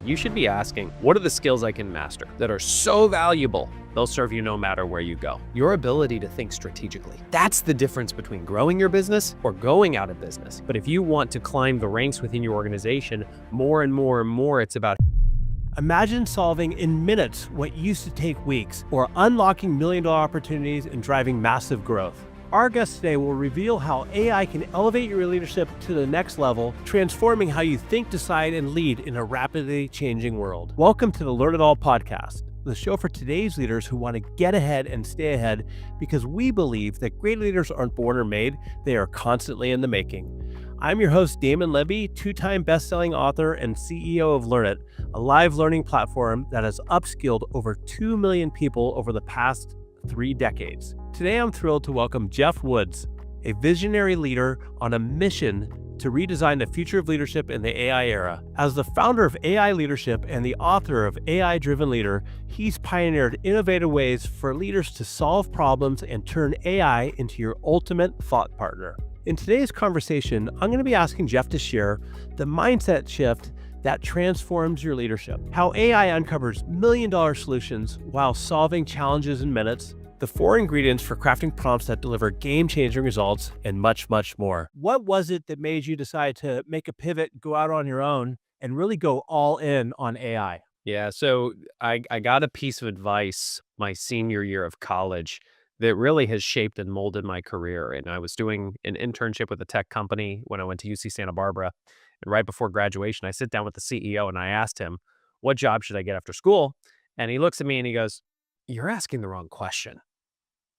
You should be asking, what are the skills I can master that are so valuable, they'll serve you no matter where you go? Your ability to think strategically. That's the difference between growing your business or going out of business. But if you want to climb the ranks within your organization, more and more and more, it's about imagine solving in minutes what used to take weeks, or unlocking million-dollar opportunities and driving massive growth. Our guest today will reveal how AI can elevate your leadership to the next level, transforming how you think, decide, and lead in a rapidly changing world. Welcome to the Learn It All podcast, the show for today's leaders who want to get ahead and stay ahead, because we believe that great leaders aren't born or made, they are constantly in the making. I'm your host, Damon Levy, two-time best-selling author and CEO of Learn It, a live learning platform that has upskilled over 2 million people over the past 3 decades. Today, I'm thrilled to welcome Geoff Woods, a visionary leader on a mission to redesign the future of leadership in the AI era. As the founder of AI Leadership and the author of AI-Driven Leader, he's pioneered innovative ways for leaders to solve problems and turn AI into your ultimate thought partner. In today's conversation, I'm going to be asking Geoff to share the mindset shift that transforms your leadership, how AI uncovers million-dollar solutions while solving challenges in minutes, the 4 ingredients for crafting prompts that deliver game-changing results, and much, much more. What was it that made you decide to make a pivot, go out on your own, and really go all in on AI? Yeah, so I got a piece of advice my senior year of college that really has shaped and molded my career. And I was doing an internship with a tech company when I went to UC Santa Barbara. And right before graduation, I sit down with the CEO and I asked him, what job should I get after school? And he looks at me and he goes, you're asking the wrong question.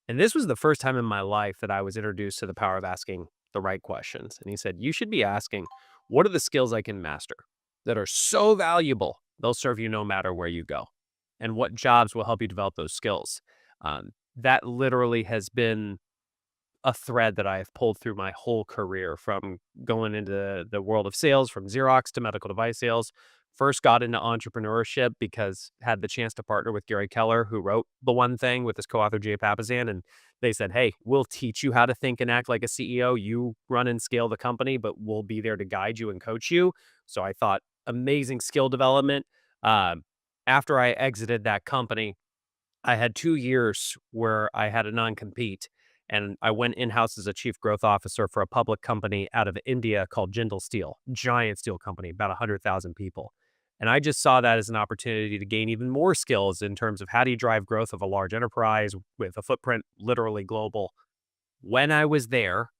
And this was the first time in my life that I was introduced to the power of asking the right questions. And he said, you should be asking, what are the skills I can master that are so valuable, they'll serve you no matter where you go? And what jobs will help you develop those skills? That literally has been a thread that I have pulled through my whole career, from going into the world of sales, from Xerox to medical device sales. First got into entrepreneurship because had the chance to partner with Gary Keller, who wrote The One Thing with his co-author Jay Papasan. And they said, hey, we'll teach you how to think and act like a CEO. You run and scale the company, but we'll be there to guide you and coach you. So I thought, amazing skill development. After I exited that company, I had 2 years where I had a non-compete, and I went in-house as a chief growth officer for a public company out of India called Jindal Steel, giant steel company, about 100,000 people. And I just saw that as an opportunity to gain even more skills in terms of how do you drive growth of a large enterprise with a footprint literally global. When I was there,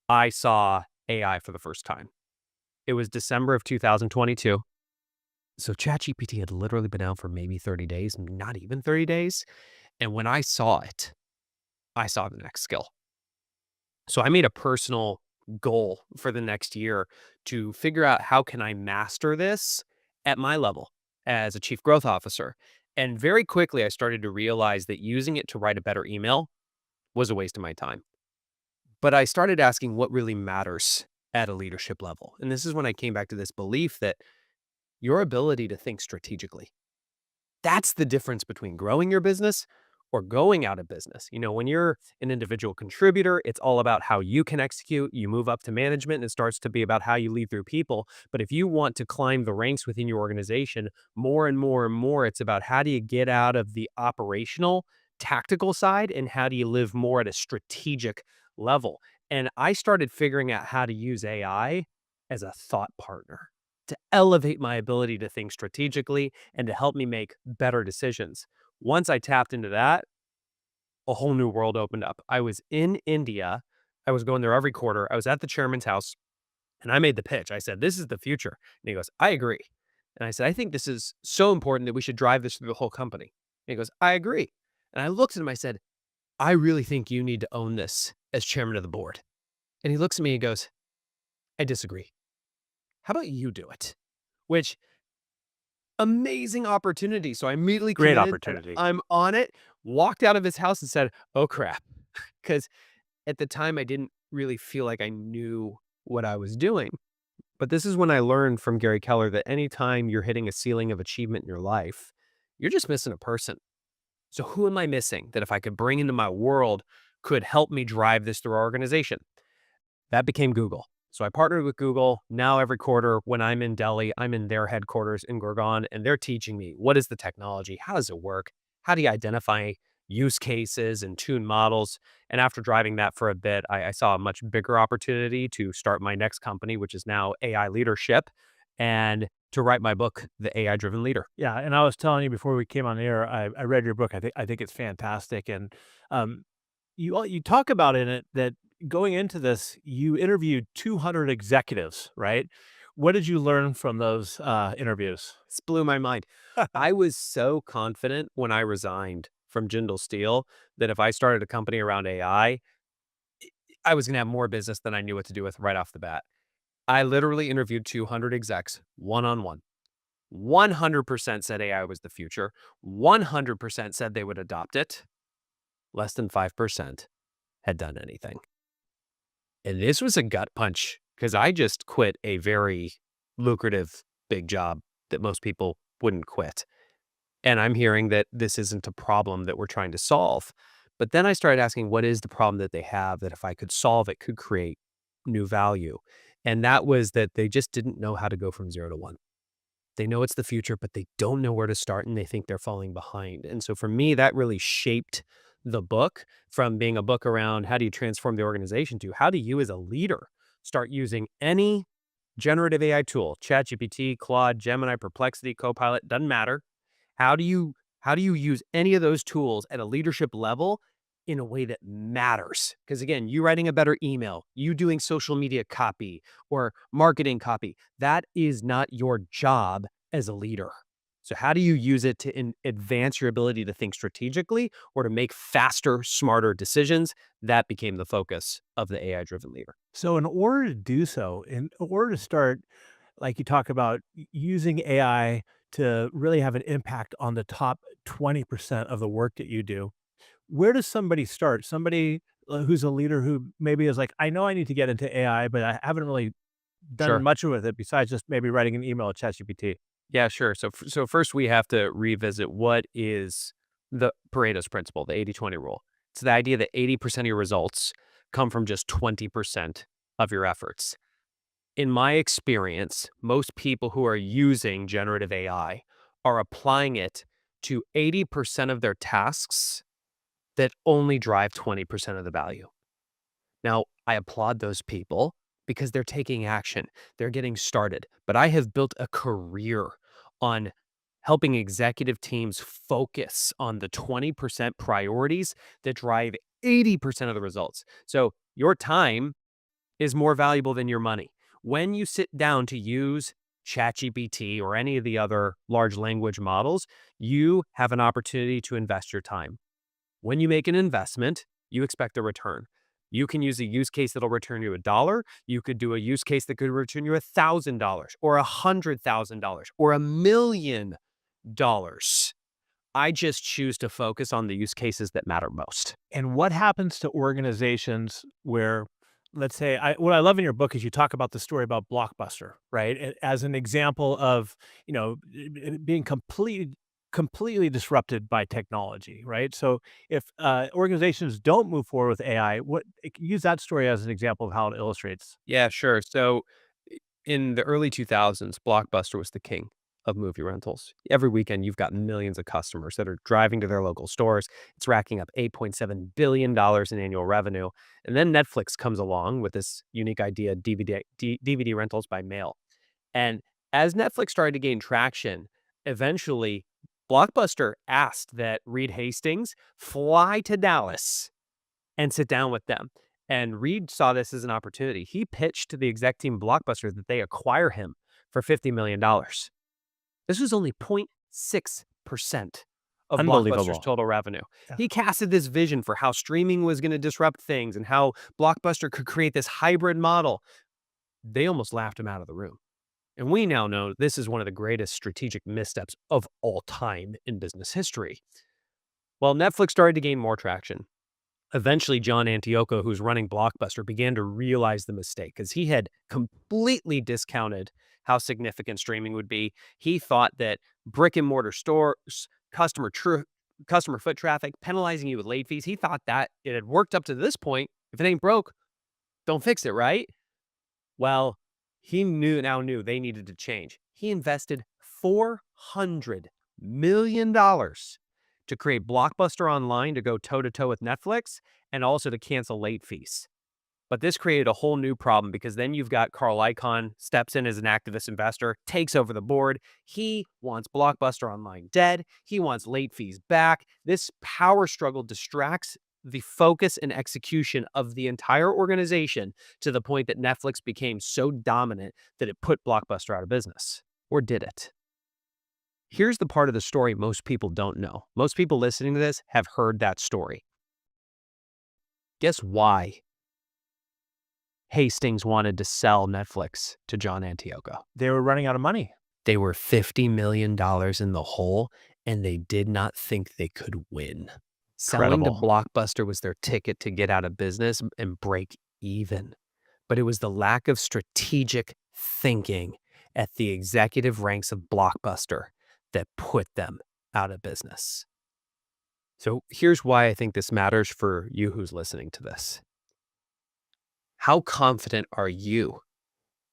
I saw AI for the first time. It was December of 2022. So ChatGPT had literally been out for maybe 30 days, not even 30 days. And when I saw it, I saw the next skill. So I made a personal goal for the next year to figure out how can I master this at my level as a chief growth officer. And very quickly, I started to realize that using it to write a better email was a waste of my time. But I started asking what really matters at a leadership level. And this is when I came back to this belief that your ability to think strategically. That's the difference between growing your business or going out of business. You know, when you're an individual contributor, it's all about how you can execute. You move up to management and it starts to be about how you lead through people. But if you want to climb the ranks within your organization, more and more and more, it's about how do you get out of the operational, tactical side and how do you live more at a strategic level. And I started figuring out how to use AI as a thought partner to elevate my ability to think strategically and to help me make better decisions. Once I tapped into that, a whole new world opened up. I was in India. I was going there every quarter. I was at the chairman's house and I made the pitch. I said, this is the future. And he goes, I agree. And I said, I think this is so important that we should drive this through the whole company. And he goes, I agree. And I looked at him, I said, I really think you need to own this as chairman of the board. And he looks at me and goes, I disagree. How about you do it? Which amazing opportunity. So I immediately Great committed, opportunity. I'm on it, walked out of his house and said, oh crap. Because at the time I didn't really feel like I knew what I was doing. But this is when I learned from Gary Keller that anytime you're hitting a ceiling of achievement in your life, you're just missing a person. So who am I missing that if I could bring into my world could help me drive this through our organization? That became Google. So I partnered with Google. Now every quarter when I'm in Delhi, I'm in their headquarters in Gurgaon, and they're teaching me what is the technology? How does it work? How do you identify use cases and tune models? And after driving that for a bit, I saw a much bigger opportunity to start my next company, which is now AI Leadership, and to write my book, The AI Driven Leader. Yeah, and I was telling you before we came on air, I read your book. I think it's fantastic, and um, you talk about in it that going into this, you interviewed 200 executives, right? What did you learn from those interviews? This blew my mind. I was so confident when I resigned from Jindal Steel that if I started a company around AI, I was going to have more business than I knew what to do with right off the bat. I literally interviewed 200 execs one on one. 100% said AI was the future. 100% said they would adopt it. Less than 5% had done anything. And this was a gut punch because I just quit a very lucrative big job that most people wouldn't quit. And I'm hearing that this isn't a problem that we're trying to solve. But then I started asking, what is the problem that they have that if I could solve it, could create new value? And that was that they just didn't know how to go from 0 to 1. They know it's the future, but they don't know where to start and they think they're falling behind. And so for me, that really shaped the book from being a book around how do you transform the organization to how do you as a leader start using any generative AI tool, ChatGPT, Claude, Gemini, Perplexity, Copilot, doesn't matter. How do you how do you use any of those tools at a leadership level in a way that matters? Because again, you writing a better email, you doing social media copy or marketing copy, that is not your job as a leader. So how do you use it to advance your ability to think strategically or to make faster, smarter decisions? That became the focus of the AI driven leader. So, in order to do so, in order to start, like you talk about using AI to really have an impact on the top 20% of the work that you do, where does somebody start? Somebody who's a leader who maybe is like, I know I need to get into AI, but I haven't really done Sure. much with it besides just maybe writing an email at ChatGPT. Yeah, sure. So first we have to revisit what is the Pareto's principle, the 80-20 rule. It's the idea that 80% of your results come from just 20% of your efforts. In my experience, most people who are using generative AI are applying it to 80% of their tasks that only drive 20% of the value. Now, I applaud those people because they're taking action. They're getting started. But I have built a career on helping executive teams focus on the 20% priorities that drive 80% of the results. So your time is more valuable than your money. When you sit down to use ChatGPT or any of the other large language models, you have an opportunity to invest your time. When you make an investment, you expect a return. You can use a use case that'll return you $1. You could do a use case that could return you $1,000 or $100,000 or $1,000,000. I just choose to focus on the use cases that matter most. And what happens to organizations where, let's say, what I love in your book is you talk about the story about Blockbuster, right? As an example of, being completely disrupted by technology, right? So if organizations don't move forward with AI, use that story as an example of how it illustrates. Yeah, sure. So in the early 2000s, Blockbuster was the king of movie rentals. Every weekend, you've got millions of customers that are driving to their local stores. It's racking up $8.7 billion in annual revenue. And then Netflix comes along with this unique idea, DVD rentals by mail. And as Netflix started to gain traction, eventually Blockbuster asked that Reed Hastings fly to Dallas and sit down with them. And Reed saw this as an opportunity. He pitched to the exec team Blockbuster that they acquire him for $50 million. This was only 0.6% of Blockbuster's Unbelievable. total revenue. Yeah. He casted this vision for how streaming was going to disrupt things and how Blockbuster could create this hybrid model. They almost laughed him out of the room. And we now know this is one of the greatest strategic missteps of all time in business history. Well, Netflix started to gain more traction. Eventually, John Antioco, who's running Blockbuster, began to realize the mistake because he had completely discounted how significant streaming would be. He thought that brick and mortar stores, customer foot traffic, penalizing you with late fees, he thought that it had worked up to this point. If it ain't broke, don't fix it, right? Well, he knew they needed to change. He invested $400 million dollars to create Blockbuster Online to go toe to toe with Netflix and also to cancel late fees. But this created a whole new problem because then you've got Carl Icahn steps in as an activist investor, takes over the board. He wants Blockbuster Online dead. He wants late fees back. This power struggle distracts the focus and execution of the entire organization to the point that Netflix became so dominant that it put Blockbuster out of business. Or did it? Here's the part of the story most people don't know. Most people listening to this have heard that story. Guess why Hastings wanted to sell Netflix to John Antioco? They were running out of money. They were $50 million in the hole, and they did not think they could win. Selling to Incredible. Blockbuster was their ticket to get out of business and break even. But it was the lack of strategic thinking at the executive ranks of Blockbuster that put them out of business. So here's why I think this matters for you who's listening to this. How confident are you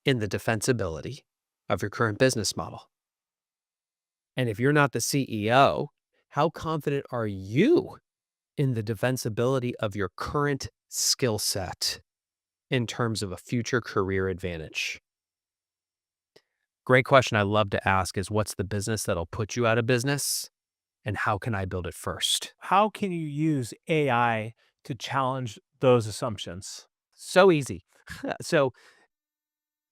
in the defensibility of your current business model? And if you're not the CEO, how confident are you in the defensibility of your current skill set in terms of a future career advantage? Great question I love to ask is, what's the business that'll put you out of business? And how can I build it first? How can you use AI to challenge those assumptions? So easy. So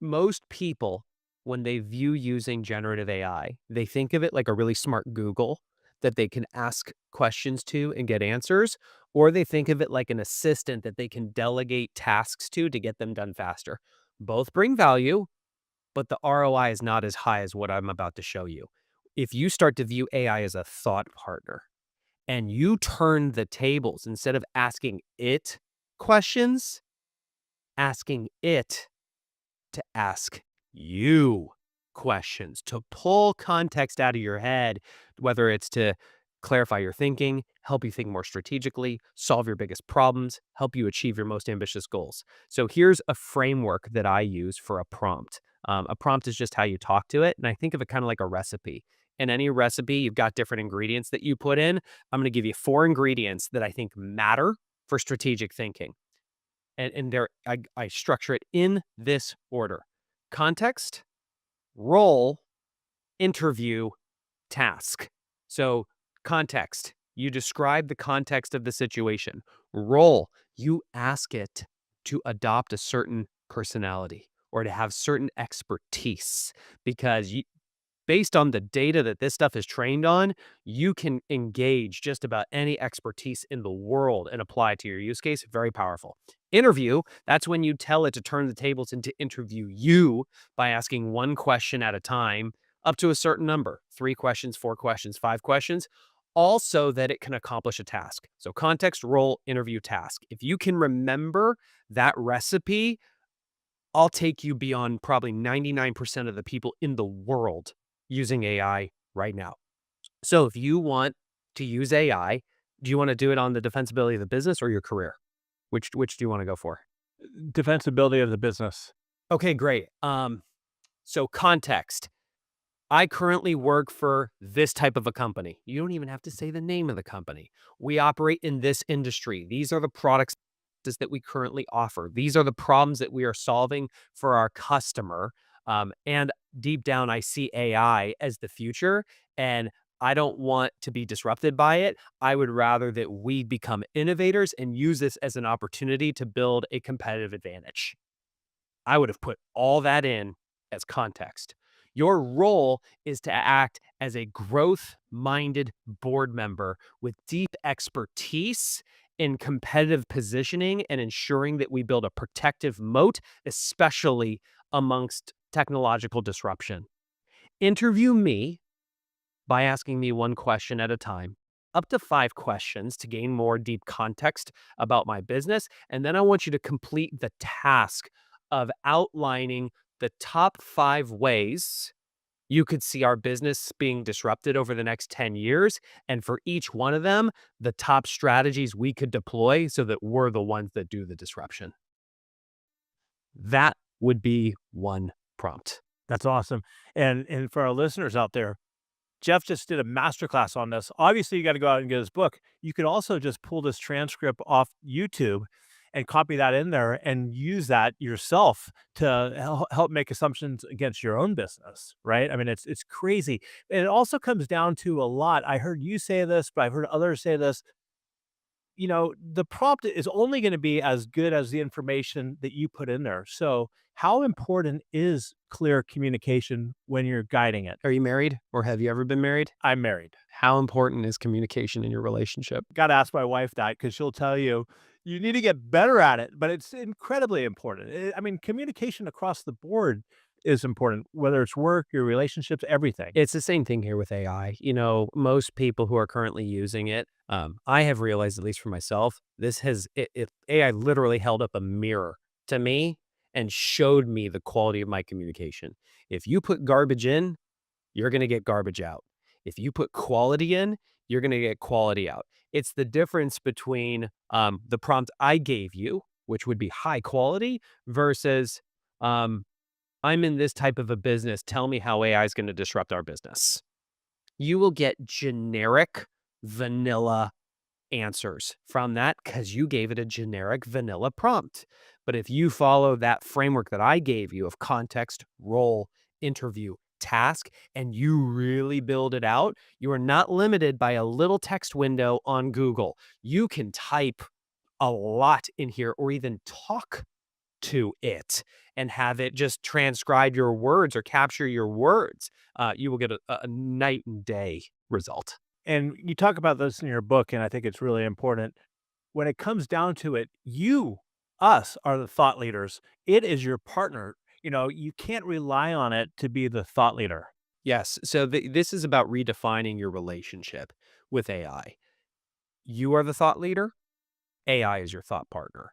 most people, when they view using generative AI, they think of it like a really smart Google that they can ask questions to and get answers, or they think of it like an assistant that they can delegate tasks to get them done faster. Both bring value, but the ROI is not as high as what I'm about to show you. If you start to view AI as a thought partner and you turn the tables, instead of asking it questions, asking it to ask you questions, to pull context out of your head, whether it's to clarify your thinking, help you think more strategically, solve your biggest problems, help you achieve your most ambitious goals. So here's a framework that I use for a prompt. A prompt is just how you talk to it. And I think of it kind of like a recipe. In any recipe, you've got different ingredients that you put in. I'm going to give you 4 ingredients that I think matter for strategic thinking. And I structure it in this order: context, role, interview, task. So context, you describe the context of the situation. Role, you ask it to adopt a certain personality or to have certain expertise, because based on the data that this stuff is trained on, you can engage just about any expertise in the world and apply it to your use case. Very powerful. Interview, that's when you tell it to turn the tables and to interview you by asking one question at a time, up to a certain number: 3 questions, 4 questions, 5 questions, all so that it can accomplish a task. So context, role, interview, task. If you can remember that recipe, I'll take you beyond probably 99% of the people in the world using AI right now. So if you want to use AI, do you want to do it on the defensibility of the business or your career? Which do you want to go for? Defensibility of the business. Okay, great. So context. I currently work for this type of a company. You don't even have to say the name of the company. We operate in this industry. These are the products that we currently offer. These are the problems that we are solving for our customer. And deep down, I see AI as the future, and I don't want to be disrupted by it. I would rather that we become innovators and use this as an opportunity to build a competitive advantage. I would have put all that in as context. Your role is to act as a growth minded board member with deep expertise in competitive positioning and ensuring that we build a protective moat, especially amongst technological disruption. Interview me by asking me one question at a time, up to 5 questions to gain more deep context about my business. And then I want you to complete the task of outlining the top 5 ways you could see our business being disrupted over the next 10 years. And for each one of them, the top strategies we could deploy so that we're the ones that do the disruption. That would be one prompt. That's awesome. And for our listeners out there, Geoff just did a masterclass on this. Obviously, you got to go out and get his book. You could also just pull this transcript off YouTube and copy that in there and use that yourself to help make assumptions against your own business, right? I mean, it's crazy. And it also comes down to a lot. I heard you say this, but I've heard others say this. The prompt is only going to be as good as the information that you put in there. So, how important is clear communication when you're guiding it? Are you married or have you ever been married? I'm married. How important is communication in your relationship? Got to ask my wife that because she'll tell you you need to get better at it, but it's incredibly important. I mean, communication across the board is important, whether it's work, your relationships, everything. It's the same thing here with AI. Most people who are currently using it, I have realized, at least for myself, AI literally held up a mirror to me and showed me the quality of my communication. If you put garbage in, you're going to get garbage out. If you put quality in, you're going to get quality out. It's the difference between the prompt I gave you, which would be high quality, versus um, I'm in this type of a business. Tell me how AI is going to disrupt our business. You will get generic vanilla answers from that because you gave it a generic vanilla prompt. But if you follow that framework that I gave you of context, role, interview, task, and you really build it out, you are not limited by a little text window on Google. You can type a lot in here or even talk to it and have it just transcribe your words or capture your words. You will get a night and day result. And you talk about this in your book, and I think it's really important. When it comes down to it, us, are the thought leaders. It is your partner. You can't rely on it to be the thought leader. Yes. So this is about redefining your relationship with AI. You are the thought leader. AI is your thought partner.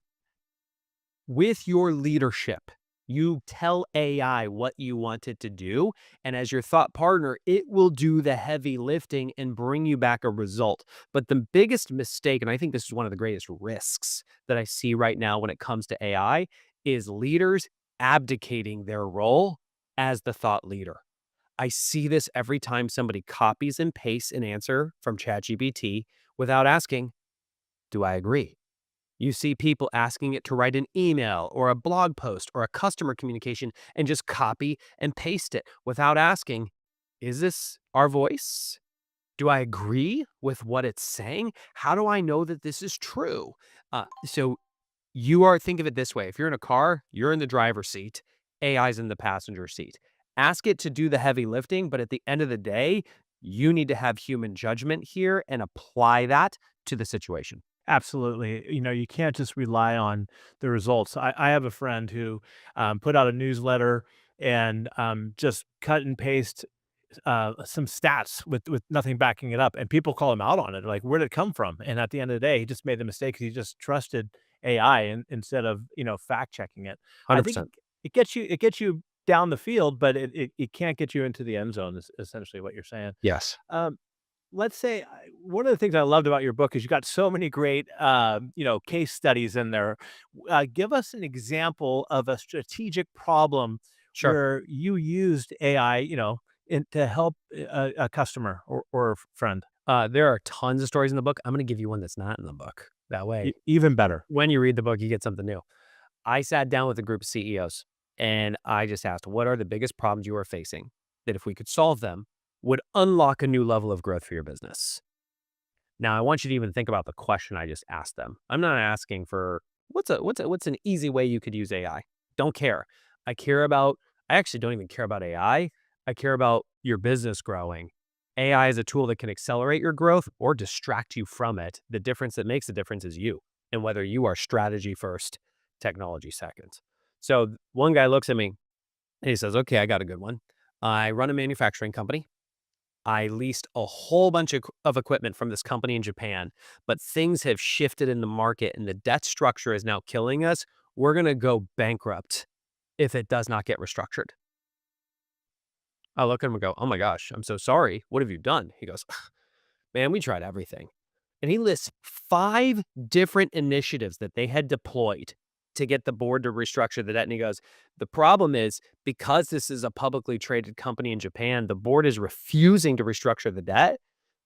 With your leadership, you tell AI what you want it to do. And as your thought partner, it will do the heavy lifting and bring you back a result. But the biggest mistake, and I think this is one of the greatest risks that I see right now when it comes to AI, is leaders abdicating their role as the thought leader. I see this every time somebody copies and pastes an answer from ChatGPT without asking, do I agree? You see people asking it to write an email or a blog post or a customer communication and just copy and paste it without asking, is this our voice? Do I agree with what it's saying? How do I know that this is true? So think of it this way. If you're in a car, you're in the driver's seat, AI's in the passenger seat. Ask it to do the heavy lifting, but at the end of the day, you need to have human judgment here and apply that to the situation. Absolutely. You can't just rely on the results. I have a friend who put out a newsletter and just cut and paste some stats with nothing backing it up. And people call him out on it. Like, where did it come from? And at the end of the day, he just made the mistake 'cause he just trusted AI instead of, fact checking it. I think 100%. it gets you down the field, but it can't get you into the end zone is essentially what you're saying. Yes. Um, let's say one of the things I loved about your book is you got so many great, case studies in there. Give us an example of a strategic problem Sure. where you used AI, to help a customer or a friend. There are tons of stories in the book. I'm going to give you one that's not in the book. That way, Even better. when you read the book, you get something new. I sat down with a group of CEOs and I just asked, what are the biggest problems you are facing that if we could solve them would unlock a new level of growth for your business? Now, I want you to even think about the question I just asked them. I'm not asking for what's an easy way you could use AI. Don't care. I actually don't even care about AI. I care about your business growing. AI is a tool that can accelerate your growth or distract you from it. The difference that makes the difference is you and whether you are strategy first, technology second. So one guy looks at me and he says, okay, I got a good one. I run a manufacturing company. I leased a whole bunch of equipment from this company in Japan, but things have shifted in the market and the debt structure is now killing us. We're going to go bankrupt if it does not get restructured. I look at him and go, oh my gosh, I'm so sorry. What have you done? He goes, man, we tried everything. And he lists 5 different initiatives that they had deployed to get the board to restructure the debt. And he goes, the problem is because this is a publicly traded company in Japan, the board is refusing to restructure the debt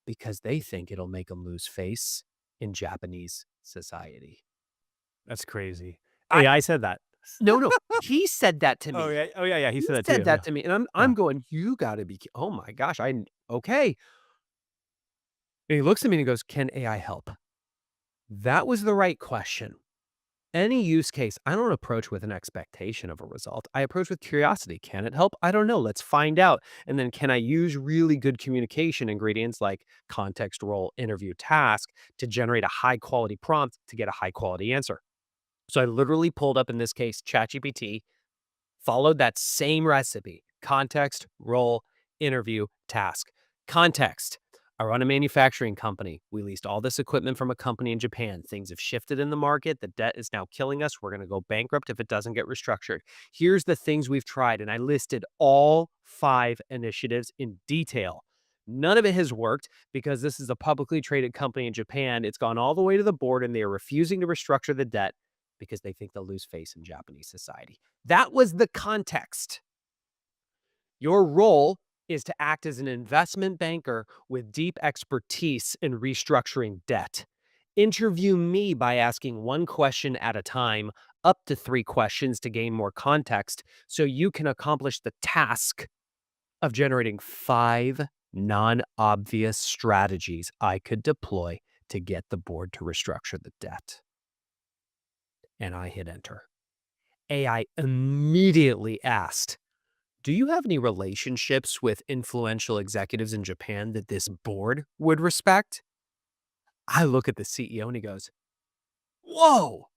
because they think it'll make them lose face in Japanese society. That's crazy. I AI said that. No, no, he said that to Oh me. yeah. Oh yeah. Yeah. He He said that said too. that Yeah. to me, and I'm Yeah. going, "You gotta be oh my gosh, okay." And he looks at me and he goes, "Can AI help?" That was the right question. Any use case, I don't approach with an expectation of a result. I approach with curiosity. Can it help? I don't know. Let's find out. And then can I use really good communication ingredients like context, role, interview, task to generate a high quality prompt to get a high quality answer? So I literally pulled up in this case ChatGPT, followed that same recipe: context, role, interview, task. Context: I run a manufacturing company. We leased all this equipment from a company in Japan. Things have shifted in the market. The debt is now killing us. We're going to go bankrupt if it doesn't get restructured. Here's the things we've tried. And I listed all 5 initiatives in detail. None of it has worked because this is a publicly traded company in Japan. It's gone all the way to the board and they are refusing to restructure the debt because they think they'll lose face in Japanese society. That was the context. Your role is to act as an investment banker with deep expertise in restructuring debt. Interview me by asking one question at a time, up to 3 questions to gain more context, so you can accomplish the task of generating 5 non obvious strategies I could deploy to get the board to restructure the debt. And I hit enter. AI immediately asked, do you have any relationships with influential executives in Japan that this board would respect? I look at the CEO and he goes, whoa,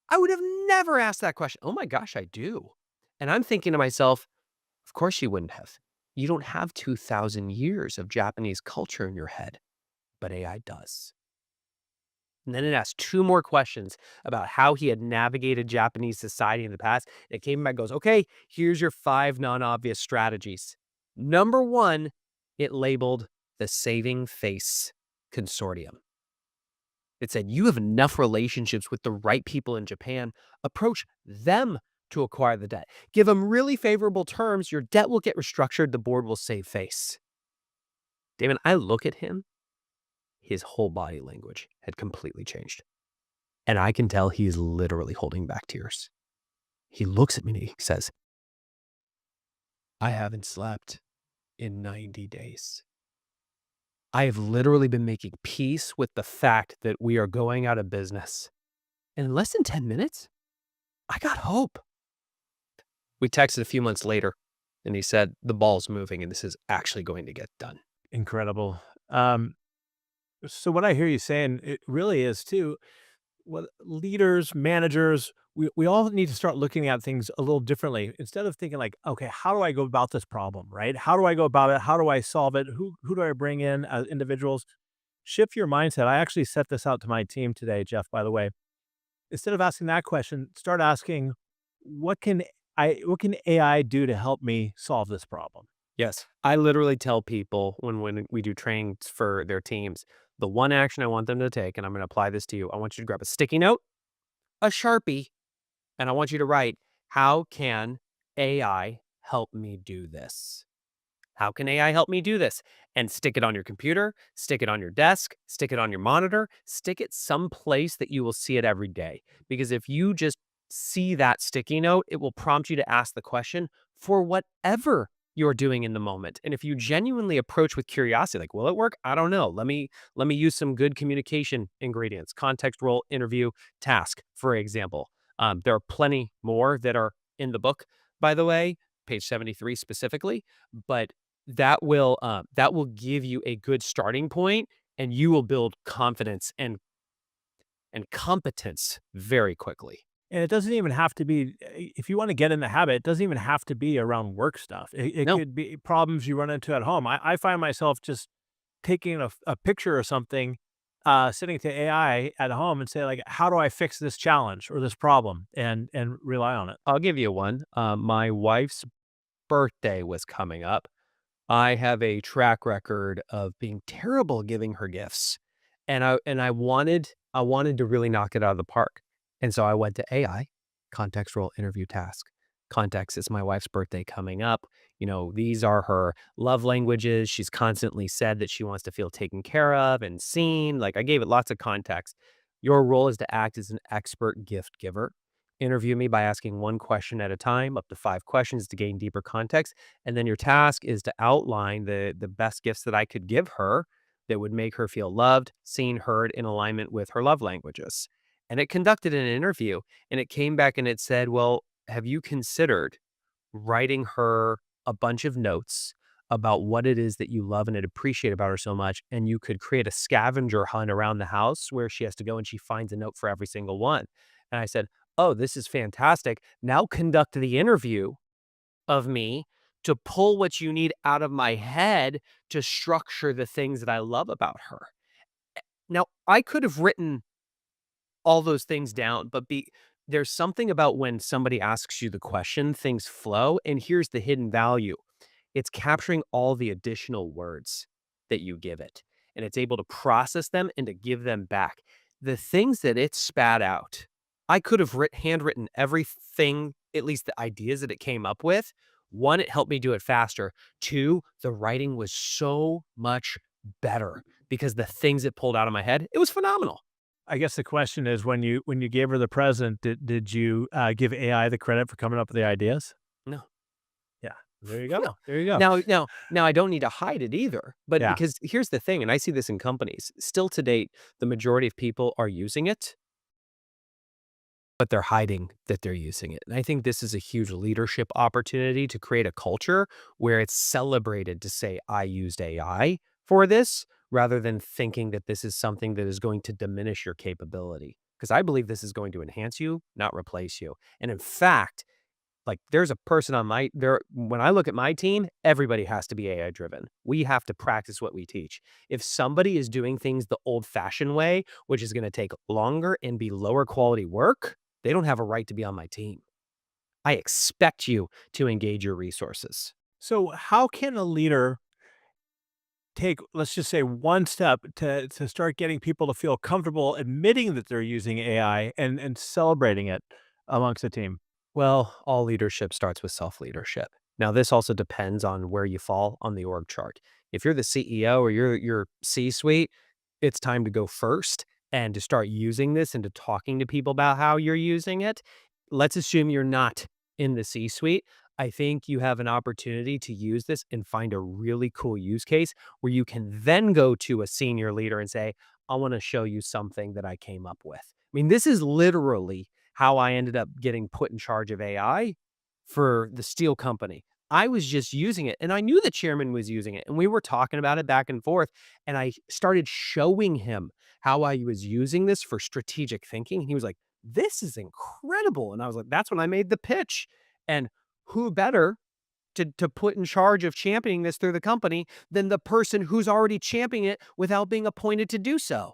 I would have never asked that question. Oh my gosh, I do. And I'm thinking to myself, of course you wouldn't have. You don't have 2,000 years of Japanese culture in your head, but AI does. And then it asked 2 more questions about how he had navigated Japanese society in the past. It came back and goes, okay, here's your 5 non-obvious strategies. Number 1, it labeled the Saving Face Consortium. It said, you have enough relationships with the right people in Japan. Approach them to acquire the debt. Give them really favorable terms. Your debt will get restructured. The board will save face. Damon, I look at him. His whole body language had completely changed. And I can tell he is literally holding back tears. He looks at me and he says, I haven't slept in 90 days. I have literally been making peace with the fact that we are going out of business. And in less than 10 minutes, I got hope. We texted a few months later and he said, the ball's moving and this is actually going to get done. Incredible. So what I hear you saying, it really is too, what leaders, managers, we all need to start looking at things a little differently. Instead of thinking like, okay, how do I go about this problem, right? How do I go about it? How do I solve it? Who do I bring in as individuals? Shift your mindset. I actually set this out to my team today, Jeff, by the way. Instead of asking that question, start asking, what can AI do to help me solve this problem? Yes. I literally tell people when we do trainings for their teams, the one action I want them to take, and I'm going to apply this to you. I want you to grab a sticky note, a Sharpie, and I want you to write, how can AI help me do this? How can AI help me do this? And stick it on your computer, stick it on your desk, stick it on your monitor, stick it someplace that you will see it every day. Because if you just see that sticky note, it will prompt you to ask the question for whatever you're doing in the moment. And if you genuinely approach with curiosity, like, will it work? I don't know. Let me use some good communication ingredients: context, role, interview, task, for example. There are plenty more that are in the book, by the way, page 73 specifically, but that will give you a good starting point, and you will build confidence and competence very quickly. And it doesn't even have to be, if you want to get in the habit, it doesn't even have to be around work stuff. It No, could be problems you run into at home. I find myself just taking a picture or something, sitting to AI at home and say like, how do I fix this challenge or this problem, and rely on it. I'll give you one. My wife's birthday was coming up. I have a track record of being terrible giving her gifts, and I wanted to really knock it out of the park, and so I went to AI Context role interview task. Context is my wife's birthday coming up. These are her love languages. She's constantly said that she wants to feel taken care of and seen. Like I gave it lots of context. Your role is to act as an expert gift giver. Interview me by asking one question at a time, up to 5 questions to gain deeper context. And then your task is to outline the best gifts that I could give her that would make her feel loved, seen, heard in alignment with her love languages. And it conducted an interview and it came back and it said, well, have you considered writing her a bunch of notes about what it is that you love and appreciate about her so much? And you could create a scavenger hunt around the house where she has to go and she finds a note for every single one. And I said, oh, this is fantastic. Now conduct the interview of me to pull what you need out of my head to structure the things that I love about her. Now, I could have written all those things down, but there's something about when somebody asks you the question, things flow, and here's the hidden value. It's capturing all the additional words that you give it, and it's able to process them and to give them back. The things that it spat out, I could have handwritten everything, at least the ideas that it came up with. One, it helped me do it faster. Two, the writing was so much better because the things it pulled out of my head, it was phenomenal. I guess the question is when you gave her the present, did you, give AI the credit for coming up with the ideas? No. Yeah. There you go. No. There you go. Now I don't need to hide it either, but Yeah. because here's the thing, and I see this in companies, still to date, the majority of people are using it, but they're hiding that they're using it. And I think this is a huge leadership opportunity to create a culture where it's celebrated to say, I used AI for this, rather than thinking that this is something that is going to diminish your capability. Because I believe this is going to enhance you, not replace you. And in fact, like, there's a person on my there when I look at my team, everybody has to be AI driven. We have to practice what we teach. If somebody is doing things the old-fashioned way, which is gonna take longer and be lower quality work, they don't have a right to be on my team. I expect you to engage your resources. So how can a leader take, let's just say, one step to start getting people to feel comfortable admitting that they're using AI and celebrating it amongst the team? Well, all leadership starts with self-leadership. Now, this also depends on where you fall on the org chart. If you're the CEO or you're C-suite, it's time to go first and to start using this and to talking to people about how you're using it. Let's assume you're not in the C-suite. I think you have an opportunity to use this and find a really cool use case where you can then go to a senior leader and say, I want to show you something that I came up with. I mean, this is literally how I ended up getting put in charge of AI for the steel company. I was just using it and I knew the chairman was using it and we were talking about it back and forth. And I started showing him how I was using this for strategic thinking. And he was like, this is incredible. And I was like, that's when I made the pitch. And who better to put in charge of championing this through the company than the person who's already championing it without being appointed to do so.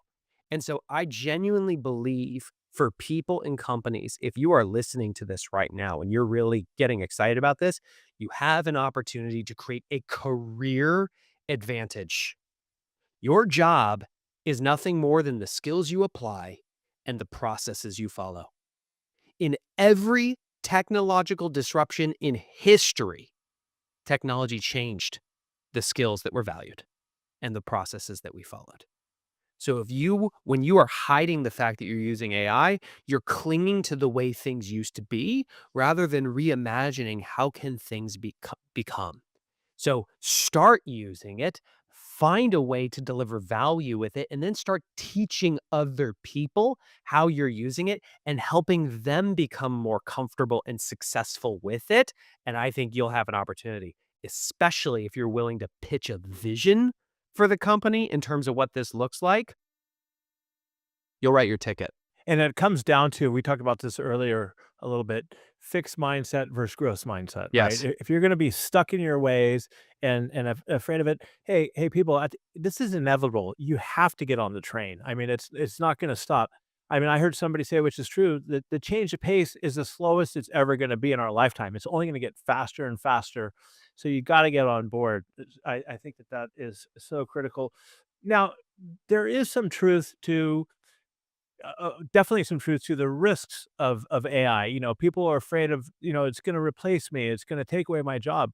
And so I genuinely believe for people and companies, if you are listening to this right now and you're really getting excited about this, you have an opportunity to create a career advantage. Your job is nothing more than the skills you apply and the processes you follow. In every technological disruption in history, technology changed the skills that were valued and the processes that we followed. So when you are hiding the fact that you're using AI, you're clinging to the way things used to be rather than reimagining how can things become. So start using it, find a way to deliver value with it, and then start teaching other people how you're using it and helping them become more comfortable and successful with it. And I think you'll have an opportunity, especially if you're willing to pitch a vision for the company in terms of what this looks like. You'll write your ticket. And it comes down to, we talked about this earlier a little bit, fixed mindset versus growth mindset, right? Yes. If you're going to be stuck in your ways and afraid of it, hey, people, this is inevitable. You have to get on the train. I mean, it's not going to stop. I mean, I heard somebody say, which is true, that the change of pace is the slowest it's ever going to be in our lifetime. It's only going to get faster and faster. So you got to get on board. I think that is so critical. Now, there is some truth to definitely some truth to the risks of AI. People are afraid of, it's going to replace me, it's going to take away my job.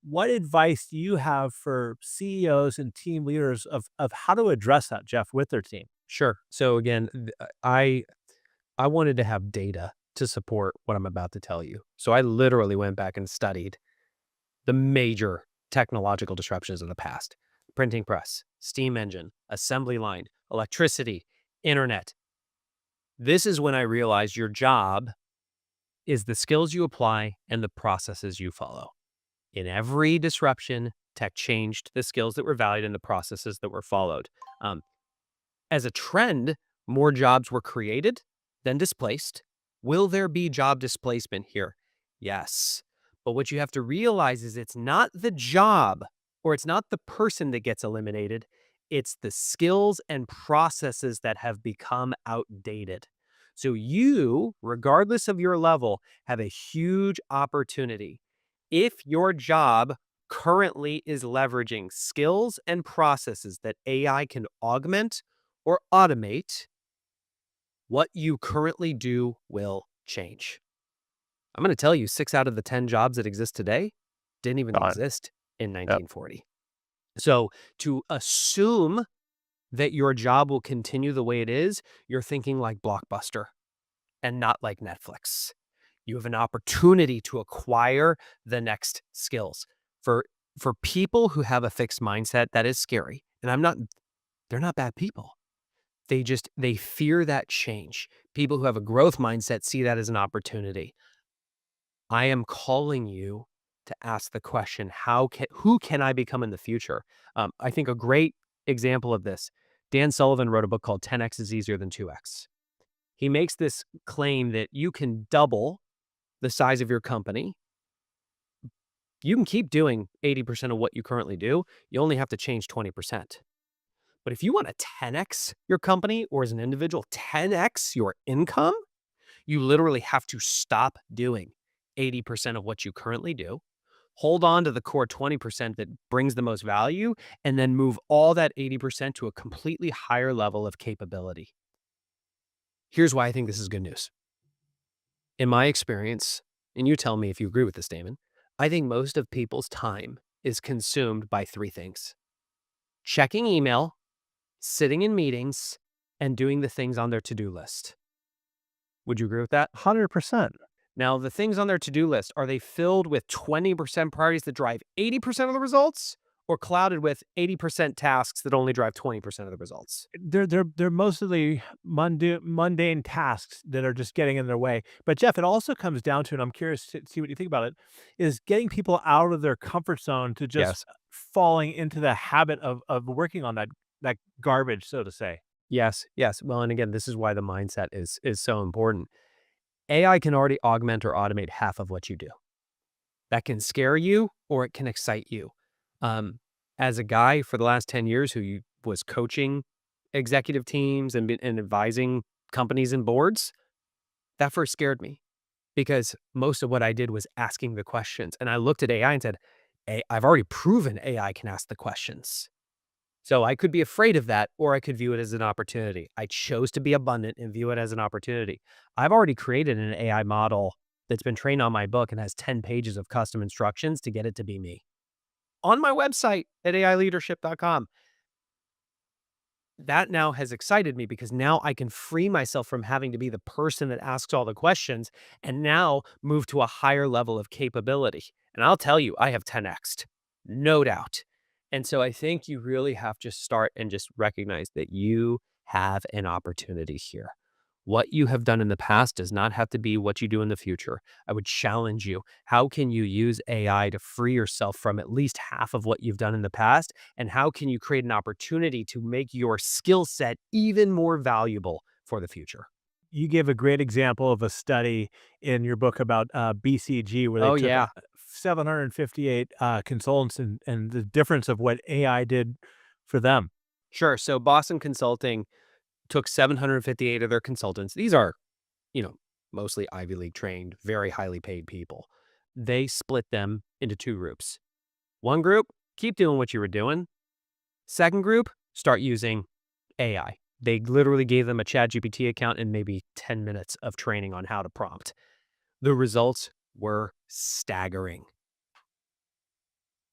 What advice do you have for CEOs and team leaders of how to address that, Jeff, with their team? Sure. So again, I wanted to have data to support what I'm about to tell you. So I literally went back and studied the major technological disruptions of the past: printing press, steam engine, assembly line, electricity, internet. This is when I realized your job is the skills you apply and the processes you follow. In every disruption, tech changed the skills that were valued and the processes that were followed. Um, as a trend, more jobs were created than displaced. Will there be job displacement here? Yes. But what you have to realize is it's not the job or it's not the person that gets eliminated. It's the skills and processes that have become outdated. So you, regardless of your level, have a huge opportunity. If your job currently is leveraging skills and processes that AI can augment or automate, what you currently do will change. I'm going to tell you 6 out of the 10 jobs that exist today didn't even Gone. exist in Yep. 1940. So to assume that your job will continue the way it is, you're thinking like Blockbuster and not like Netflix. You have an opportunity to acquire the next skills. For for people who have a fixed mindset, that is scary. And they're not bad people. They fear that change. People who have a growth mindset see that as an opportunity. I am calling you to ask the question, who can I become in the future? I think a great example of this, Dan Sullivan wrote a book called 10x is easier than 2x. He makes this claim that you can double the size of your company. You can keep doing 80% of what you currently do. You only have to change 20%. But if you want to 10x your company, or as an individual, 10x your income, you literally have to stop doing 80% of what you currently do, hold on to the core 20% that brings the most value, and then move all that 80% to a completely higher level of capability. Here's why I think this is good news. In my experience, and you tell me if you agree with this, Damon, I think most of people's time is consumed by 3 things: checking email, sitting in meetings, and doing the things on their to-do list. Would you agree with that? 100%. Now, the things on their to-do list, are they filled with 20% priorities that drive 80% of the results, or clouded with 80% tasks that only drive 20% of the results? They're mostly mundane tasks that are just getting in their way. But Jeff, it also comes down to, and I'm curious to see what you think about it, is getting people out of their comfort zone to just Yes. falling into the habit of working on that garbage, so to say. Yes, yes. Well, and again, this is why the mindset is so important. AI can already augment or automate half of what you do. That can scare you or it can excite you. Um, as a guy for the last 10 years was coaching executive teams and advising companies and boards, that first scared me because most of what I did was asking the questions. And I looked at AI and said, I've already proven AI can ask the questions. So I could be afraid of that, or I could view it as an opportunity. I chose to be abundant and view it as an opportunity. I've already created an AI model that's been trained on my book and has 10 pages of custom instructions to get it to be me on my website at aileadership.com. That now has excited me because now I can free myself from having to be the person that asks all the questions and now move to a higher level of capability. And I'll tell you, I have 10x'd, no doubt. And so I think you really have to start and just recognize that you have an opportunity here. What you have done in the past does not have to be what you do in the future. I would challenge you. How can you use AI to free yourself from at least half of what you've done in the past? And how can you create an opportunity to make your skill set even more valuable for the future? You gave a great example of a study in your book about BCG, where they Oh, took yeah. 758 consultants, and the difference of what AI did for them. Sure. So Boston Consulting took 758 of their consultants. These are, you know, mostly Ivy League trained, very highly paid people. They split them into 2 groups. One group, keep doing what you were doing. Second group, start using AI. They literally gave them a ChatGPT account and maybe 10 minutes of training on how to prompt. The results were staggering.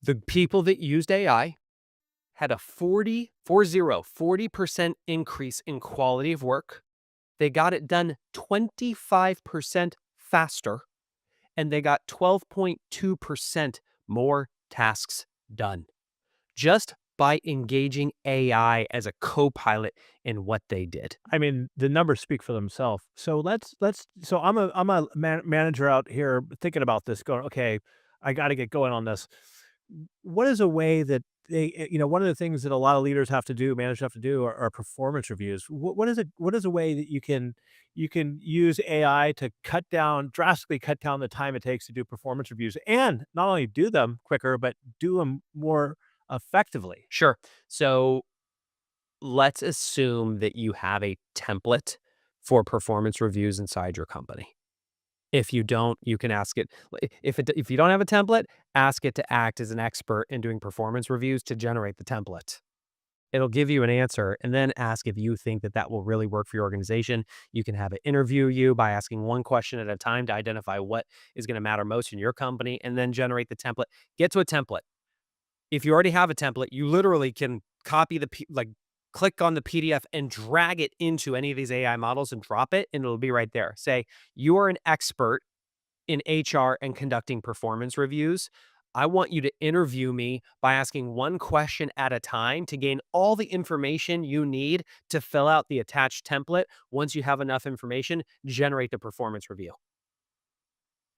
The people that used AI had a 40% increase in quality of work. They got it done 25% faster, and they got 12.2% more tasks done just by engaging AI as a co-pilot in what they did. I mean, the numbers speak for themselves. So so I'm a manager out here thinking about this, going, okay, I got to get going on this. What is a way that one of the things that a lot of leaders have to do, managers have to do, are performance reviews. What is a way that you can use AI to drastically cut down the time it takes to do performance reviews, and not only do them quicker, but do them more effectively? Sure. So let's assume that you have a template for performance reviews inside your company. If you don't, you can ask it. If you don't have a template, ask it to act as an expert in doing performance reviews to generate the template. It'll give you an answer and then ask if you think that that will really work for your organization. You can have it interview you by asking one question at a time to identify what is going to matter most in your company and then generate the template. Get to a template. If you already have a template, you literally can copy click on the PDF and drag it into any of these AI models and drop it, and it'll be right there. Say, you are an expert in HR and conducting performance reviews. I want you to interview me by asking one question at a time to gain all the information you need to fill out the attached template. Once you have enough information, generate the performance review.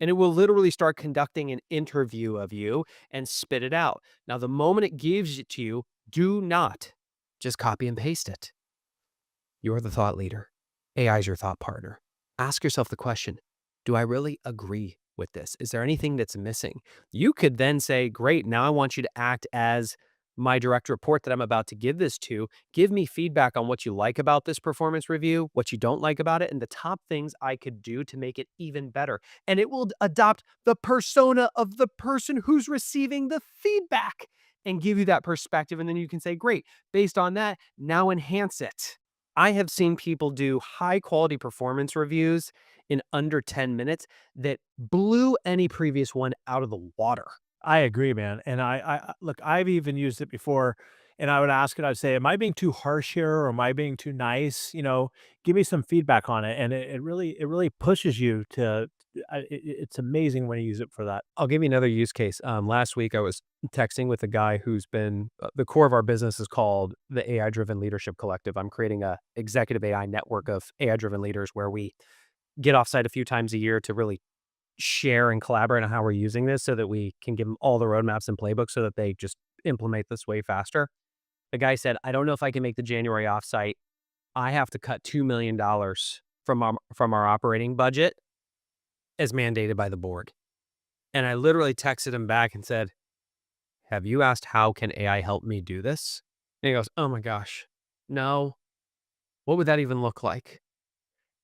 And it will literally start conducting an interview of you and spit it out. Now, the moment it gives it to you, do not just copy and paste it. You're the thought leader. AI is your thought partner. Ask yourself the question, do I really agree with this? Is there anything that's missing? You could then say, great, now I want you to act as my direct report that I'm about to give this to. Give me feedback on what you like about this performance review, what you don't like about it, and the top things I could do to make it even better. And it will adopt the persona of the person who's receiving the feedback and give you that perspective. And then you can say, great, based on that, now enhance it. I have seen people do high quality performance reviews in under 10 minutes that blew any previous one out of the water. I agree, man. And look, I've even used it before, and I would ask it, I'd say, am I being too harsh here, or am I being too nice? Give me some feedback on it. And it really pushes you to, it's amazing when you use it for that. I'll give you another use case. Last week, I was texting with a guy who's been the core of our business is called the AI Driven Leadership Collective. I'm creating a executive AI network of AI driven leaders where we get offsite a few times a year to really share and collaborate on how we're using this so that we can give them all the roadmaps and playbooks so that they just implement this way faster. The guy said, I don't know if I can make the January offsite. I have to cut $2 million from our operating budget as mandated by the board. And I literally texted him back and said, have you asked how can AI help me do this? And he goes, oh my gosh, no. What would that even look like?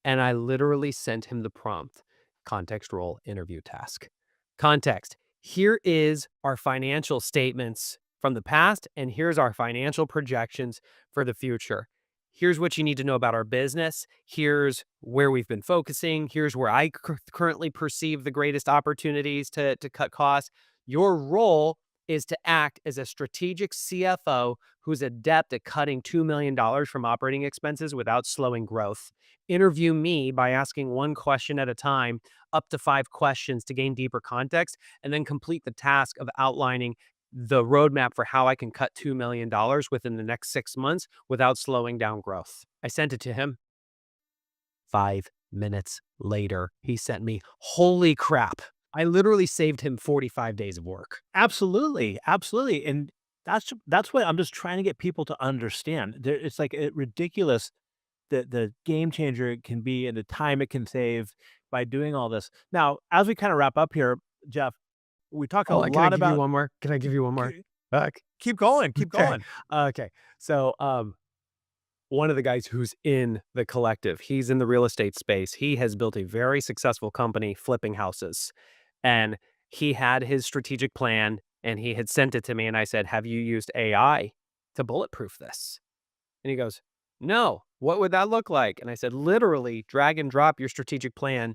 And I literally sent him the prompt, context role interview task. Context. Here is our financial statements from the past, and here's our financial projections for the future. Here's what you need to know about our business. Here's where we've been focusing. Here's where I currently perceive the greatest opportunities to cut costs. Your role is to act as a strategic CFO who's adept at cutting $2 million from operating expenses without slowing growth. Interview me by asking one question at a time, up to 5 questions to gain deeper context, and then complete the task of outlining the roadmap for how I can cut $2 million within the next 6 months without slowing down growth. I sent it to him. 5 minutes later, he sent me, holy crap. I literally saved him 45 days of work. Absolutely, absolutely. And that's what I'm just trying to get people to understand. It's like ridiculous, the game changer it can be and the time it can save by doing all this. Now, as we kind of wrap up here, Jeff, we talk a Hold on, can I lot give you about. one more? Can I give you one more? Okay. Keep going, keep Okay. going. Okay. So, one of the guys who's in the collective, he's in the real estate space. He has built a very successful company flipping houses. And he had his strategic plan and he had sent it to me. And I said, have you used AI to bulletproof this? And he goes, no. What would that look like? And I said, literally drag and drop your strategic plan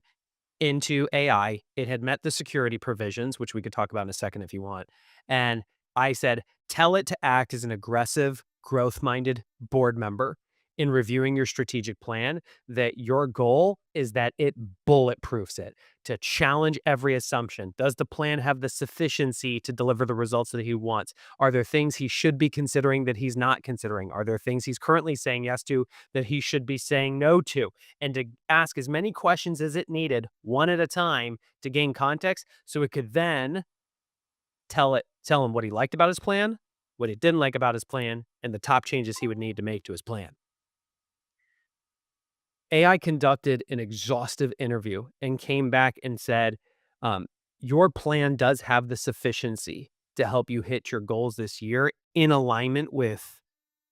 into AI. It had met the security provisions, which we could talk about in a second if you want. And I said, tell it to act as an aggressive, growth minded board member in reviewing your strategic plan, that your goal is that it bulletproofs it, to challenge every assumption. Does the plan have the sufficiency to deliver the results that he wants? Are there things he should be considering that he's not considering? Are there things he's currently saying yes to that he should be saying no to? And to ask as many questions as it needed, one at a time, to gain context, so it could then tell him what he liked about his plan, what he didn't like about his plan, and the top changes he would need to make to his plan. AI conducted an exhaustive interview and came back and said, um, your plan does have the sufficiency to help you hit your goals this year in alignment with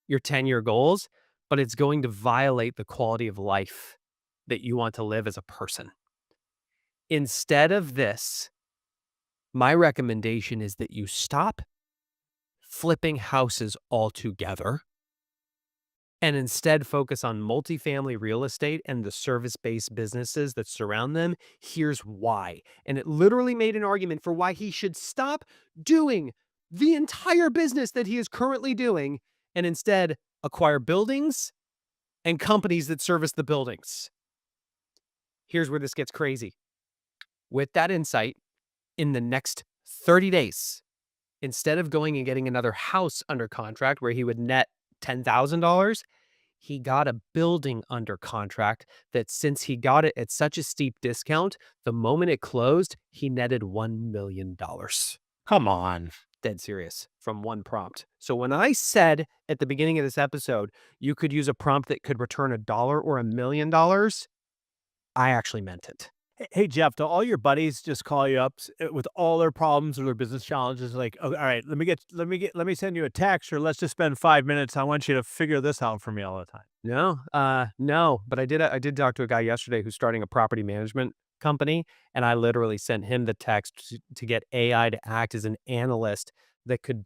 your 10-year goals, but it's going to violate the quality of life that you want to live as a person. Instead of this, my recommendation is that you stop flipping houses altogether and instead focus on multifamily real estate and the service-based businesses that surround them. Here's why. And it literally made an argument for why he should stop doing the entire business that he is currently doing and instead acquire buildings and companies that service the buildings. Here's where this gets crazy. With that insight, in the next 30 days, instead of going and getting another house under contract where he would net $10,000, he got a building under contract that, since he got it at such a steep discount, the moment it closed, he netted $1 million. Come on. Dead serious, from one prompt. So when I said at the beginning of this episode, you could use a prompt that could return $1 or $1 million, I actually meant it. Hey, Jeff, do all your buddies just call you up with all their problems or their business challenges? Like, oh, all right, let me send you a text, or let's just spend 5 minutes. I want you to figure this out for me all the time. No, but I did talk to a guy yesterday who's starting a property management company, and I literally sent him the text to get AI to act as an analyst that could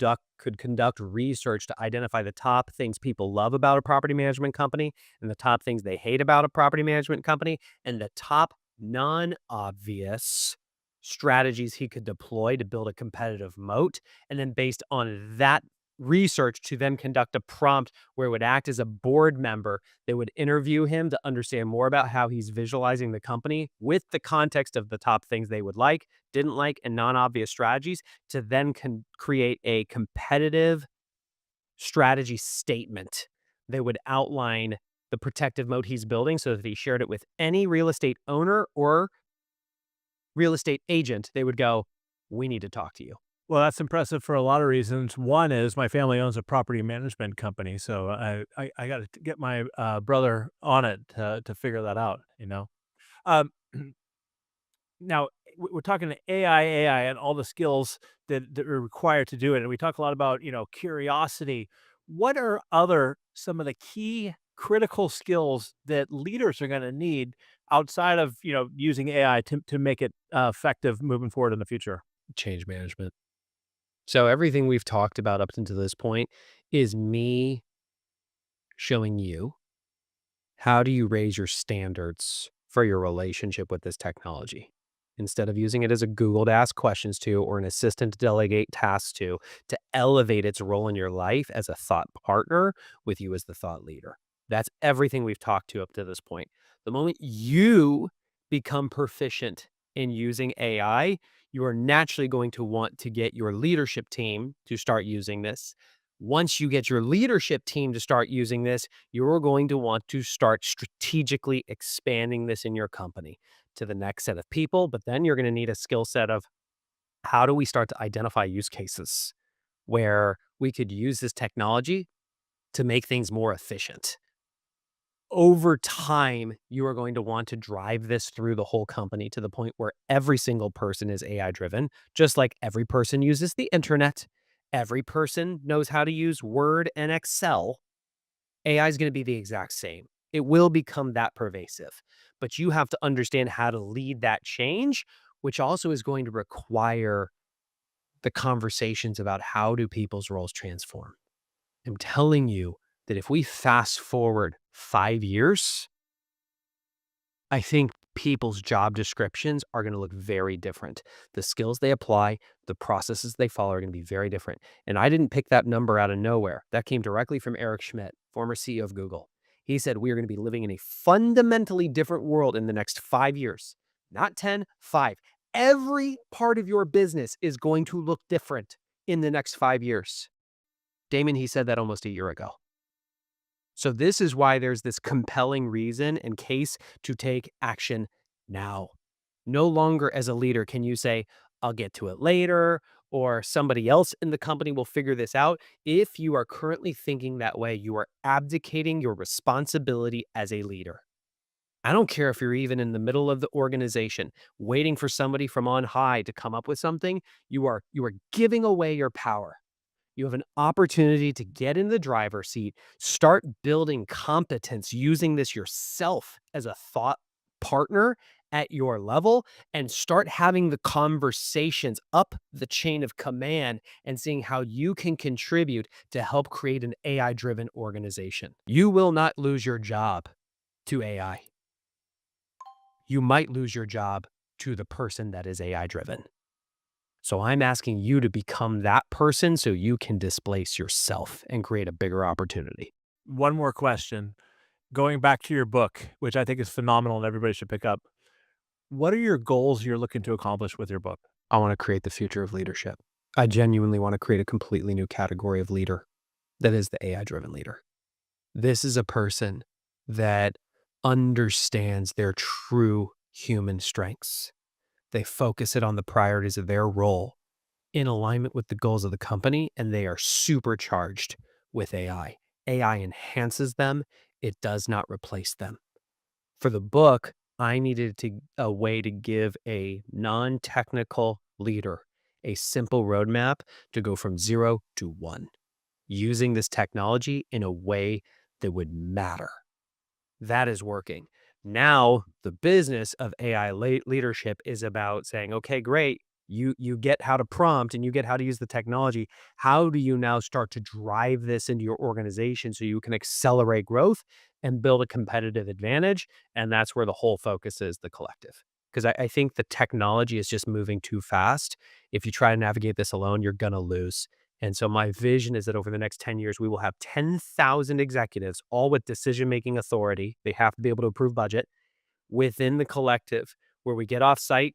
conduct research to identify the top things people love about a property management company and the top things they hate about a property management company and the top non-obvious strategies he could deploy to build a competitive moat. And then based on that research, to then conduct a prompt where it would act as a board member that would interview him to understand more about how he's visualizing the company with the context of the top things they would like, didn't like, and non-obvious strategies, to then create a competitive strategy statement that would outline the protective moat he's building, so that he shared it with any real estate owner or real estate agent. They would go, we need to talk to you. Well, that's impressive for a lot of reasons. One is my family owns a property management company, so I got to get my brother on it to figure that out. Um, Now, we're talking to AI, and all the skills that are required to do it, and we talk a lot about, curiosity. What are some of the key critical skills that leaders are gonna need outside of, using AI to make it, effective moving forward in the future? Change management. So everything we've talked about up until this point is me showing you, how do you raise your standards for your relationship with this technology? Instead of using it as a Google to ask questions to, or an assistant to delegate tasks to elevate its role in your life as a thought partner with you as the thought leader. That's everything we've talked to up to this point. The moment you become proficient in using AI, you are naturally going to want to get your leadership team to start using this. Once you get your leadership team to start using this, you're going to want to start strategically expanding this in your company to the next set of people. But then you're going to need a skill set of, how do we start to identify use cases where we could use this technology to make things more efficient? Over time, you are going to want to drive this through the whole company to the point where every single person is AI driven, just like every person uses the internet. Every person knows how to use Word and Excel. AI is going to be the exact same. It will become that pervasive, but you have to understand how to lead that change, which also is going to require the conversations about, how do people's roles transform. I'm telling you that if we fast forward 5 years, I think people's job descriptions are going to look very different. The skills they apply, the processes they follow are going to be very different. And I didn't pick that number out of nowhere. That came directly from Eric Schmidt, former CEO of Google. He said, we are going to be living in a fundamentally different world in the next 5 years, not 10, 5. Every part of your business is going to look different in the next 5 years. Damon, he said that almost a year ago. So this is why there's this compelling reason and case to take action now. No longer as a leader can you say, I'll get to it later, or somebody else in the company will figure this out. If you are currently thinking that way, you are abdicating your responsibility as a leader. I don't care if you're even in the middle of the organization, waiting for somebody from on high to come up with something, you are giving away your power. You have an opportunity to get in the driver's seat, start building competence using this yourself as a thought partner at your level, and start having the conversations up the chain of command and seeing how you can contribute to help create an AI driven organization. You will not lose your job to AI. You might lose your job to the person that is AI driven. So I'm asking you to become that person so you can displace yourself and create a bigger opportunity. One more question. Going back to your book, which I think is phenomenal and everybody should pick up. What are your goals you're looking to accomplish with your book? I want to create the future of leadership. I genuinely want to create a completely new category of leader that is the AI driven leader. This is a person that understands their true human strengths. They focus it on the priorities of their role in alignment with the goals of the company, and they are supercharged with AI. AI enhances them. It does not replace them. For the book, I needed a way to give a non-technical leader a simple roadmap to go from 0 to 1 using this technology in a way that would matter. That is working. Now, the business of AI leadership is about saying, okay, great. You get how to prompt and you get how to use the technology. How do you now start to drive this into your organization so you can accelerate growth and build a competitive advantage? And that's where the whole focus is, the collective. Because I think the technology is just moving too fast. If you try to navigate this alone, you're going to lose. And so my vision is that over the next 10 years, we will have 10,000 executives, all with decision-making authority. They have to be able to approve budget within the collective, where we get off site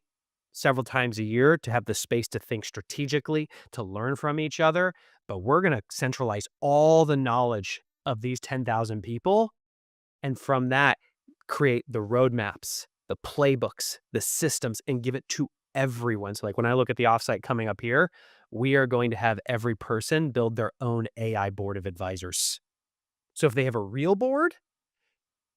several times a year to have the space to think strategically, to learn from each other. But we're going to centralize all the knowledge of these 10,000 people. And from that, create the roadmaps, the playbooks, the systems, and give it to everyone. So like when I look at the offsite coming up here, we are going to have every person build their own AI board of advisors. So if they have a real board,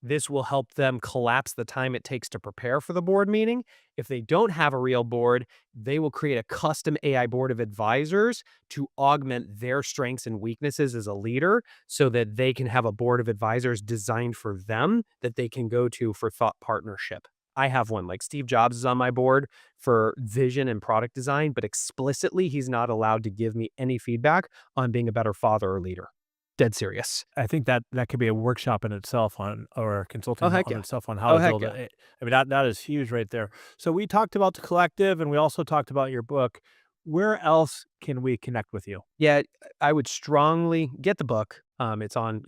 this will help them collapse the time it takes to prepare for the board meeting. If they don't have a real board, they will create a custom AI board of advisors to augment their strengths and weaknesses as a leader so that they can have a board of advisors designed for them that they can go to for thought partnership. I have one, like Steve Jobs is on my board for vision and product design, but explicitly he's not allowed to give me any feedback on being a better father or leader. Dead serious. I think that could be a workshop in itself on, or a Oh, consulting heck on yeah. itself on how Oh, to heck build yeah. it. I mean, that is huge right there. So we talked about the collective and we also talked about your book. Where else can we connect with you? Yeah, I would strongly get the book. It's on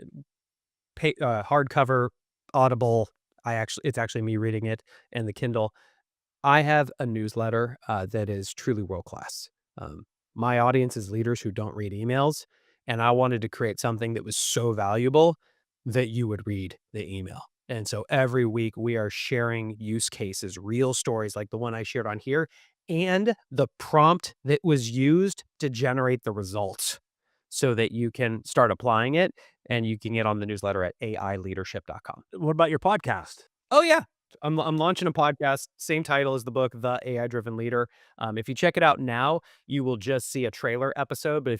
hardcover, Audible. It's actually me reading it and the Kindle. I have a newsletter that is truly world class. Um, my audience is leaders who don't read emails, and I wanted to create something that was so valuable that you would read the email. And so every week we are sharing use cases, real stories like the one I shared on here, and the prompt that was used to generate the results so that you can start applying it and you can get on the newsletter at aileadership.com. What about your podcast? Oh, yeah. I'm launching a podcast, same title as the book, The AI Driven Leader. If you check it out now, you will just see a trailer episode, but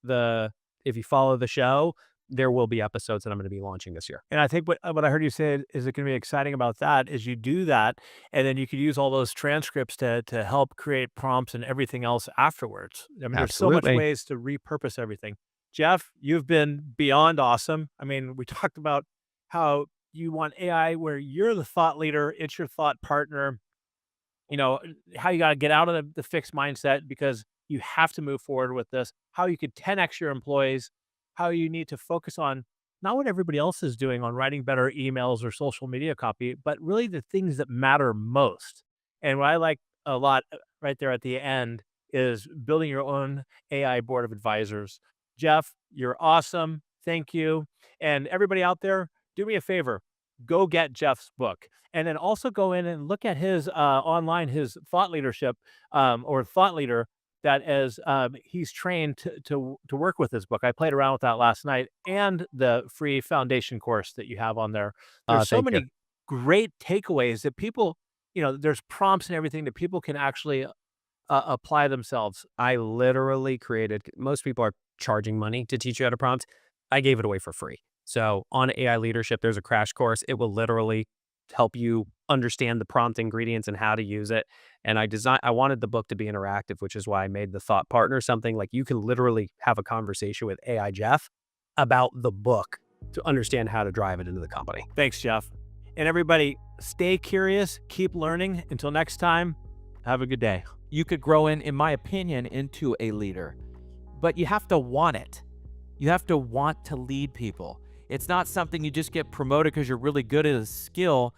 the if you follow the show, there will be episodes that I'm gonna be launching this year. And I think what I heard you say is it going to be exciting about that is you do that, and then you could use all those transcripts to help create prompts and everything else afterwards. I mean, there's so much Absolutely. ways to repurpose everything. Geoff, you've been beyond awesome. I mean, we talked about how you want AI where you're the thought leader, it's your thought partner, how you got to get out of the fixed mindset because you have to move forward with this, how you could 10x your employees, how you need to focus on not what everybody else is doing on writing better emails or social media copy, but really the things that matter most. And what I like a lot right there at the end is building your own AI board of advisors. Geoff, you're awesome. Thank you. And everybody out there, do me a favor, go get Geoff's book. And then also go in and look at his online, his thought leadership or thought leader that as he's trained to work with this book. I played around with that last night and the free foundation course that you have on there. There's so Thank you. many great takeaways that people, there's prompts and everything that people can actually apply themselves. I literally created most people are charging money to teach you how to prompt. I gave it away for free. So on AI leadership, there's a crash course. It will literally help you understand the prompt ingredients and how to use it. And I wanted the book to be interactive, which is why I made the thought partner something like you can literally have a conversation with AI Geoff about the book to understand how to drive it into the company. Thanks, Geoff. And everybody, stay curious, keep learning. Until next time, have a good day. You could grow in my opinion, into a leader, but you have to want it. You have to want to lead people. It's not something you just get promoted because you're really good at a skill.